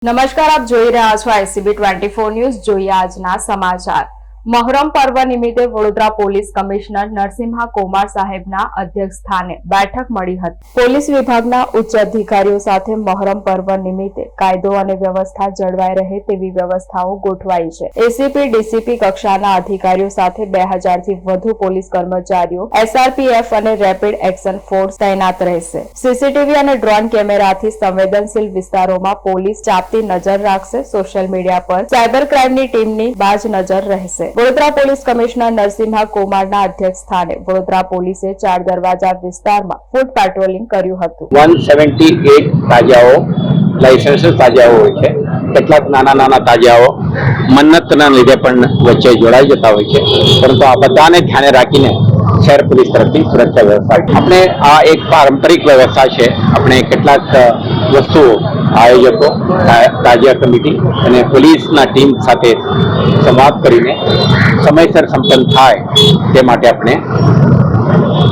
નમસ્કાર, આપ જોઈ રહ્યા છો ICB 24 ન્યૂઝ। જોઈએ આજના સમાચાર। મહોરમ પર્વ નિમિત્તે વડોદરા પોલીસ કમિશનર નરસિંહા કોમાર સાહેબના અધ્યક્ષ સ્થાને બેઠક મળી હતી। પોલીસ વિભાગના ઉચ્ચ અધિકારીઓ સાથે મહોરમ પર્વ નિમિત્તે કાયદો અને વ્યવસ્થા જળવાઈ રહે તેવી વ્યવસ્થાઓ ગોઠવાઈ છે। એસીપી ડીસીપી કક્ષાના અધિકારીઓ સાથે 2000 થી વધુ પોલીસ કર્મચારીઓ SRPF અને રેપિડ એક્શન ફોર્સ તૈનાત રહેશે। સીસીટીવી અને ડ્રોન કેમેરાથી સંવેદનશીલ વિસ્તારોમાં પોલીસ ચાપતી નજર રાખશે। સોશિયલ મીડિયા પર સાયબર ક્રાઇમની ટીમની બાજ નજર રહેશે। વડોદરા પોલીસ કમિશનર નરસિંહા કોમારના અધ્યક્ષ સ્થાને વડોદરા પોલીસે 4 દરવાજા વિસ્તારમાં ફૂટ પેટ્રોલિંગ કર્યું હતું। 178 તાજાઓ લાયસન્સ તાજાઓ હોય છે। કેટલાક નાના તાજાઓ મન્નતના લીધે પણ વચ્ચે જોડાઈ જતા હોય છે, પરંતુ આ બધાને ધ્યાને રાખીને શહેર પોલીસ તરફથી સુરક્ષા વ્યવસ્થા આપણે આ એક પારંપરિક વ્યવસ્થા છે। આપણે કેટલાક વસ્તુઓ આયોજકો, તાજિયા કમિટી અને પોલીસના ટીમ સાથે સંવાદ કરીને સમયસર સંપન્ન થાય તે માટે આપણે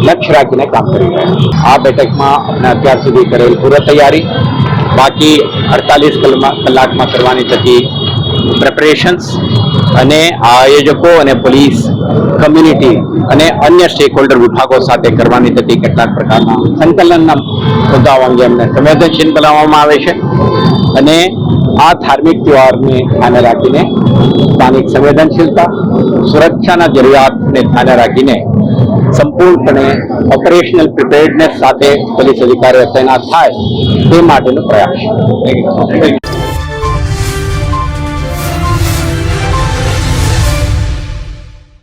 લક્ષ્ય રાખીને કામ કરી રહ્યા છીએ। આ બેઠકમાં આપણે અત્યાર સુધી કરેલ પૂર્વ તૈયારી, બાકી 48 કલાકમાં કરવાની થતી પ્રિપરેશન્સ અને આયોજકો અને પોલીસ કમ્યુનિટી અને અન્ય સ્ટેક હોલ્ડર વિભાગો સાથે કરવાની થતી કેટલાક પ્રકારના સંકલનના મુદ્દાઓ અંગે અમને સંવેદનશીલ બનાવવામાં આવે છે અને આ ધાર્મિક તહેવારને ધ્યાને રાખીને સ્થાનિક સંવેદનશીલતા, સુરક્ષાના જરૂરિયાતને ધ્યાને રાખીને સંપૂર્ણપણે ઓપરેશનલ પ્રિપેર્ડનેસ સાથે પોલીસ અધિકારીઓ તૈનાત થાય તે માટેનો પ્રયાસ છે।